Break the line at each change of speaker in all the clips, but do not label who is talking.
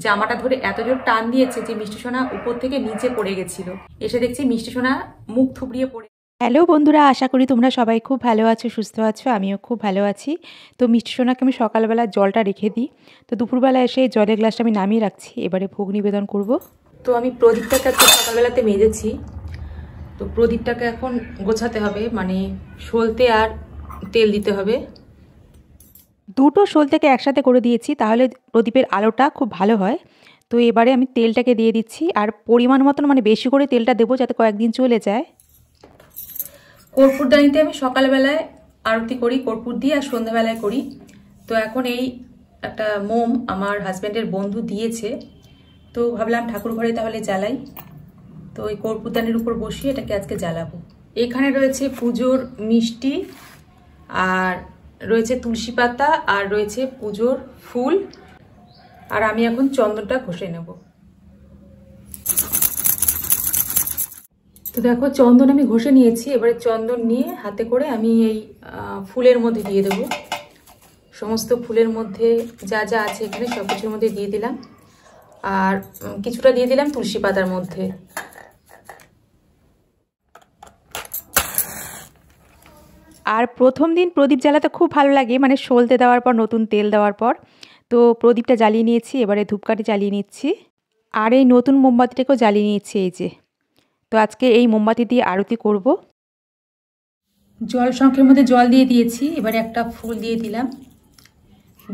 জামাটা ধরে এত জোর টান দিয়েছে যে মিষ্টি সোনা উপর থেকে নিচে পড়ে গেছিল। এসে দেখছি মিষ্টি সোনা মুখ থুবড়িয়ে পড়ে।
হ্যালো বন্ধুরা, আশা করি তোমরা সবাই খুব ভালো আছো, সুস্থ আছো। আমিও খুব ভালো আছি। তো মিষ্টি সোনাকে আমি সকালবেলা জলটা রেখে দিই, তো দুপুরবেলা এসে জলের গ্লাসটা আমি নামিয়ে রাখছি। এবারে ভোগ নিবেদন করব।
তো আমি প্রদীপটাকে আজকে সকালবেলাতে মেজেছি, তো প্রদীপটাকে এখন গোছাতে হবে, মানে সলতে আর তেল দিতে হবে।
দুটো সলতেকে একসাথে করে দিয়েছি, তাহলে প্রদীপের আলোটা খুব ভালো হয়। তো এবারে আমি তেলটাকে দিয়ে দিচ্ছি, আর পরিমাণ মতন মানে বেশি করে তেলটা দেবো যাতে কয়েকদিন চলে যায়।
কর্পূরদানিতে আমি সকালবেলায় আরতি করি কর্পূর দিয়ে, আর সন্ধ্যাবেলায় করি। তো এখন এই একটা মোম আমার হাজব্যান্ডের বন্ধু দিয়েছে, তো ভাবলাম ঠাকুর ঘরে তাহলে জ্বালাই। তো এই কর্পূরদানির উপর বসিয়ে এটাকে আজকে জ্বালাবো। এখানে রয়েছে পুজোর মিষ্টি, আর রয়েছে তুলসী পাতা, আর রয়েছে পুজোর ফুল, আর আমি এখন চন্দনটা ঘষে নেব। তো দেখো চন্দন আমি ঘষে নিয়েছি। এবারে চন্দন নিয়ে হাতে করে আমি এই ফুলের মধ্যে দিয়ে দেব। সমস্ত ফুলের মধ্যে যা যা আছে এখানে সব কিছুর মধ্যে দিয়ে দিলাম, আর কিছুটা দিয়ে দিলাম তুলসী পাতার মধ্যে।
আর প্রথম দিন প্রদীপ জ্বালাতে খুব ভালো লাগে, মানে সলতে দেওয়ার পর, নতুন তেল দেওয়ার পর। তো প্রদীপটা জ্বালিয়ে নিয়েছি, এবারে ধূপকাঠি জ্বালিয়ে নিচ্ছি, আর এই নতুন মোমবাতিটাকেও জ্বালিয়ে নিয়েছি। এই যে, তো আজকে এই মোমবাতি দিয়ে আরতি করব।
জল শঙ্খের মধ্যে জল দিয়ে দিয়েছি, এবারে একটা ফুল দিয়ে দিলাম,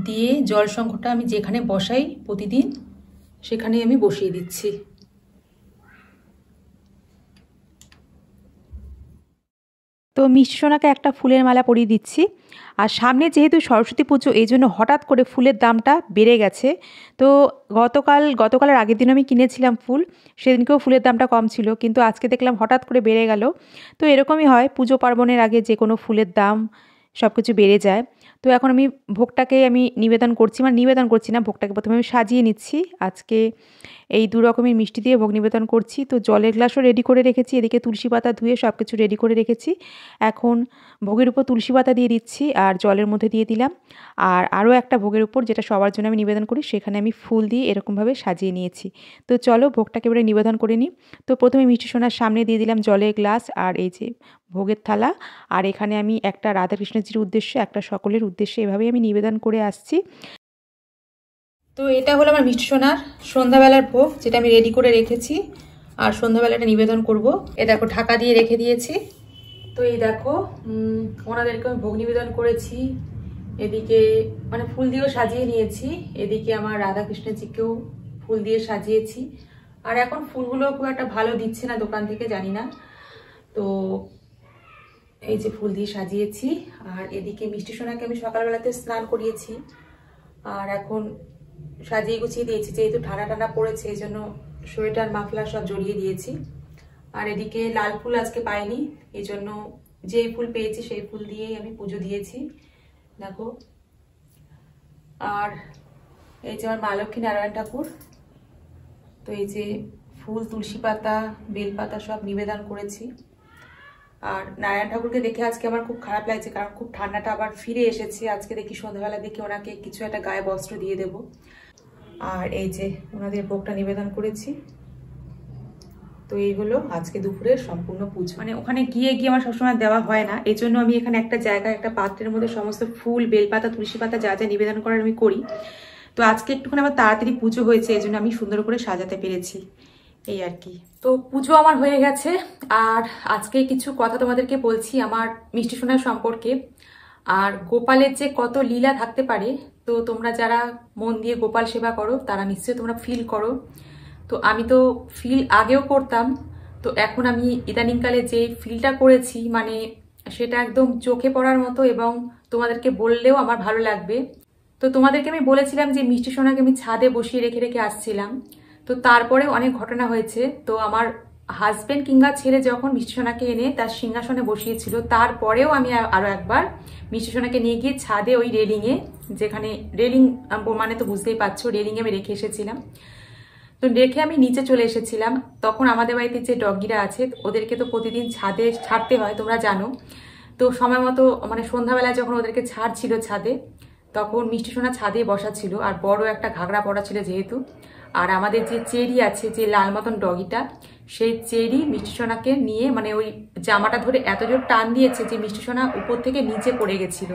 দিয়ে জল শঙ্খটা আমি যেখানে বসাই প্রতিদিন সেখানে আমি বসিয়ে দিচ্ছি।
তো মিষ্টি সোনাকে একটা ফুলের মালা পরিয়ে দিচ্ছি। আর সামনে যেহেতু সরস্বতী পুজো, এই জন্য হঠাৎ করে ফুলের দামটা বেড়ে গেছে। তো গতকালের আগের দিন আমি কিনেছিলাম ফুল, সেদিনকেও ফুলের দামটা কম ছিল, কিন্তু আজকে দেখলাম হঠাৎ করে বেড়ে গেল। তো এরকমই হয়, পুজো পার্বণের আগে যে কোনো ফুলের দাম সব কিছু বেড়ে যায়। তো এখন আমি ভোগটাকে নিবেদন করছি, মানে নিবেদন করছি না, ভোগটাকে প্রথমে আমি সাজিয়ে নিচ্ছি। আজকে এই দু রকমের মিষ্টি দিয়ে ভোগ নিবেদন করছি। তো জলের গ্লাসও রেডি করে রেখেছি, এদিকে তুলসী পাতা ধুয়ে সব কিছু রেডি করে রেখেছি। এখন ভোগের উপর তুলসী পাতা দিয়ে দিচ্ছি, আর জলের মধ্যে দিয়ে দিলাম। আর আরও একটা ভোগের উপর, যেটা সবার জন্য আমি নিবেদন করি, সেখানে আমি ফুল দিয়ে এরকমভাবে সাজিয়ে নিয়েছি। তো চলো ভোগটাকে এবারে নিবেদন করে নিই। তো প্রথমে মিষ্টি সোনার সামনে দিয়ে দিলাম জলের গ্লাস, আর এই যে ভোগের থালা। আর এখানে আমি একটা রাধাকৃষ্ণজির উদ্দেশ্যে, একটা সকলের উদ্দেশ্যে এভাবেই আমি নিবেদন করে আসছি।
তো এটা হলো আমার মিষ্টি সোনার সন্ধ্যাবেলার ভোগ, যেটা আমি রেডি করে রেখেছি, আর সন্ধ্যাবেলাটা নিবেদন করব। এ দেখো ঢাকা দিয়ে রেখে দিয়েছি। তো এই দেখো ওনাদেরকে আমি ভোগ নিবেদন করেছি। এদিকে মানে ফুল দিয়েও সাজিয়ে নিয়েছি, এদিকে আমার রাধাকৃষ্ণজিকেও ফুল দিয়ে সাজিয়েছি। আর এখন ফুলগুলো খুব একটা ভালো দিচ্ছে না দোকান থেকে, জানি না। তো এই যে ফুল দিয়ে সাজিয়েছি। আর এদিকে মিষ্টি সোনাকে আমি সকালবেলাতে স্নান করিয়েছি, আর এখন সাজিয়ে গুছিয়ে দিয়েছি। যেহেতু ঠান্ডা ঠান্ডা পড়েছে, এই জন্য সোয়েটার মাফলার সব জড়িয়ে দিয়েছি। আর এদিকে লাল ফুল আজকে পাইনি, এই জন্য যে ফুল পেয়েছি সেই ফুল দিয়েই আমি পুজো দিয়েছি। দেখো, আর এই যে আমার মা লক্ষ্মী নারায়ণ ঠাকুর। তো এই যে ফুল, তুলসী পাতা, বেলপাতা সব নিবেদন করেছি। আর নারায়ণ ঠাকুরকে দেখে আজকে আমার খুব খারাপ লাগছে, কারণ খুব ঠান্ডাটা আবার ফিরে এসেছে। আজকে দেখি সন্ধ্যাবেলা দেখি ওনাকে কিছু একটা গায়ে বস্ত্র দিয়ে দেব। আর এই যে ওনাদের ভোগটা নিবেদন করেছি। তো এই হলো আজকে দুপুরের সম্পূর্ণ পুজো। মানে ওখানে গিয়ে আমার সবসময় দেওয়া হয় না, এই জন্য আমি এখানে একটা জায়গায় একটা পাত্রের মধ্যে সমস্ত ফুল, বেলপাতা, তুলসী পাতা যা যা নিবেদন করার আমি করি। তো আজকে একটুখানি আমার তাড়াতাড়ি পুজো হয়েছে, এই জন্য আমি সুন্দর করে সাজাতে পেরেছি, এই আর কি। তো পুজো আমার হয়ে গেছে, আর আজকে কিছু কথা তোমাদেরকে বলছি আমার মিষ্টি সোনার সম্পর্কে। আর গোপালের যে কত লীলা থাকতে পারে, তো তোমরা যারা মন দিয়ে গোপাল সেবা করো তারা নিশ্চয়ই তোমরা ফিল করো। তো আমি তো ফিল আগেও করতাম, তো এখন আমি ইদানিংকালে যে ফিলটা করেছি, মানে সেটা একদম চোখে পড়ার মতো, এবং তোমাদেরকে বললেও আমার ভালো লাগবে। তো তোমাদেরকে আমি বলেছিলাম যে মিষ্টি সোনাকে আমি ছাদে বসিয়ে রেখে রেখে আসছিলাম, তো তারপরেও অনেক ঘটনা হয়েছে। তো আমার হাজবেন্ড কিংবা ছেলে যখন মিষ্টি সোনাকে এনে তার সিংহাসনে বসিয়েছিল, তারপরেও আমি আরো একবার মিষ্টি সোনাকে নিয়ে গিয়ে ছাদে ওই রেলিংয়ে, যেখানে রেলিং মানে তো বুঝতেই পারছো, রেলিংয়ে আমি রেখে এসেছিলাম। তো রেখে আমি নিচে চলে এসেছিলাম। তখন আমাদের বাড়িতে যে ডগিরা আছে ওদেরকে তো প্রতিদিন ছাদে ছাড়তে হয়, তোমরা জানো। তো সময় মতো মানে সন্ধ্যাবেলায় যখন ওদেরকে ছাড়ছিল ছাদে, তখন মিষ্টি সোনা ছাদে বসা ছিল, আর বড় একটা ঘাগরা পরা ছিল যেহেতু। আর আমাদের যে চেরি আছে, যে লাল মতন ডগিটা, সেই চেরি মিষ্টি সোনাকে নিয়ে মানে ওই জামাটা ধরে এত জোর টান দিয়েছে যে মিষ্টি সোনা উপর থেকে নিচে পড়ে গেছিল।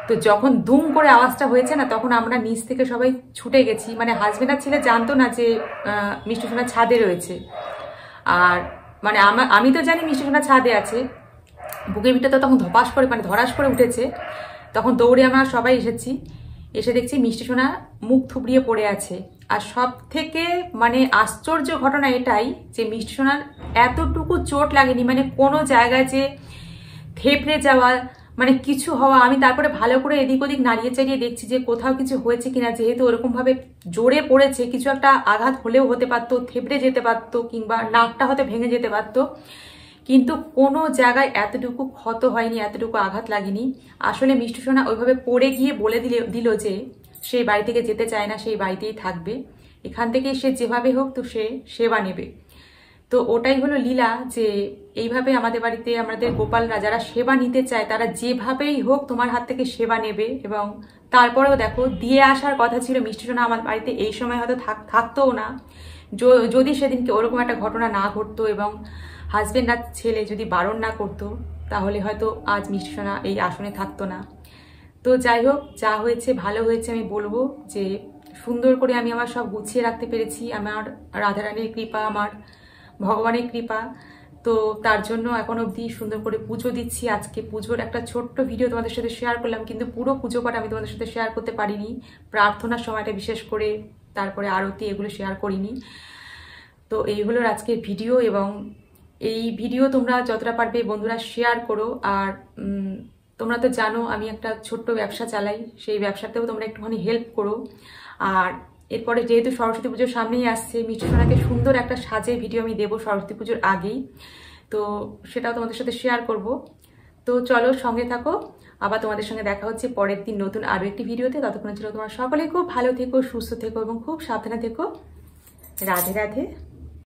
তো যখন দুম করে আওয়াজটা হয়েছে না, তখন আমরা নিচ থেকে সবাই ছুটে গেছি। মানে হাজবেন্ড আর ছেলে জানতো না যে মিষ্টি সোনা ছাদে রয়েছে। আর মানে আমি তো জানি মিষ্টি সোনা ছাদে আছে, বুকের ভিতরে তো তখন ধপাস করে মানে ধরাস করে উঠেছে। তখন দৌড়ে আমরা সবাই এসেছি, এসে দেখছি মিষ্টি সোনা মুখ থুবড়িয়ে পড়ে আছে। আর সব থেকে মানে আশ্চর্য ঘটনা এটাই যে মিষ্টি সোনার এতটুকু চোট লাগেনি, মানে কোনো জায়গায় যে থেপড়ে যাওয়া মানে কিছু হওয়া। আমি তারপরে ভালো করে এদিক ওদিক নাড়িয়ে চাড়িয়ে দেখছি যে কোথাও কিছু হয়েছে কিনা, যেহেতু ওরকম ভাবে জোরে পড়েছে, কিছু একটা আঘাত হলেও হতে পারতো, থেপড়ে যেতে পারতো, কিংবা নাকটা হয়তো ভেঙে যেতে পারতো। কিন্তু কোনো জায়গায় এতটুকু ক্ষত হয়নি, এতটুকু আঘাত লাগেনি। আসলে মিষ্টি সোনা ওইভাবে পড়ে গিয়ে বলে দিল যে সেই বাড়ি থেকে যেতে চায় না, সেই বাড়িতেই থাকবে, এখান থেকে সে যেভাবে হোক তো সে সেবা নেবে। তো ওটাই হলো লীলা, যে এইভাবে আমাদের বাড়িতে আমাদের গোপালরা যারা সেবা নিতে চায় তারা যেভাবেই হোক তোমার হাত থেকে সেবা নেবে। এবং তারপরেও দেখো, দিয়ে আসার কথা ছিল মিষ্টি সোনা আমার বাড়িতে এই সময় হয়তো থাকতোও না, যদি সেদিনকে ওরকম একটা ঘটনা না ঘটতো এবং হাজবেন্ড আর ছেলে যদি বারণ না করতো, তাহলে হয়তো আজ মিষ্টি সোনা এই আসনে থাকতো না। তো যাই হোক, যা হয়েছে ভালো হয়েছে। আমি বলবো যে সুন্দর করে আমি আমার সব গুছিয়ে রাখতে পেরেছি, আমার রাধারানীর কৃপা, আমার ভগবানের কৃপা। তো তার জন্য এখন অবধি সুন্দর করে পুজো দিচ্ছি। আজকে পুজোর একটা ছোট্ট ভিডিও তোমাদের সাথে শেয়ার করলাম, কিন্তু পুরো পুজো পাঠ আমি তোমাদের সাথে শেয়ার করতে পারিনি। প্রার্থনার সময়টা বিশেষ করে, তারপরে আরতি, এগুলো শেয়ার করিনি। তো এই হলো আজকের ভিডিও, এবং এই ভিডিও তোমরা যতটা পারবে বন্ধুরা শেয়ার করো। আর তোমরা তো জানো আমি একটা ছোট্ট ব্যবসা চালাই, সেই ব্যবসাতেও তোমরা একটুখানি হেল্প করো। আর এরপরে যেহেতু সরস্বতী পুজোর সামনেই আসছে, মিষ্টি সোনাকে সুন্দর একটা সাজের ভিডিও আমি দেবো সরস্বতী পুজোর আগেই, তো সেটাও তোমাদের সাথে শেয়ার করব। তো চলো, সঙ্গে থাকো। আবার তোমাদের সঙ্গে দেখা হচ্ছে পরের দিন নতুন আরও একটি ভিডিওতে। ততক্ষণের জন্য তোমার সকলে খুব ভালো থেকো, সুস্থ থেকো এবং খুব সাবধানে থেকো। রাধে রাধে।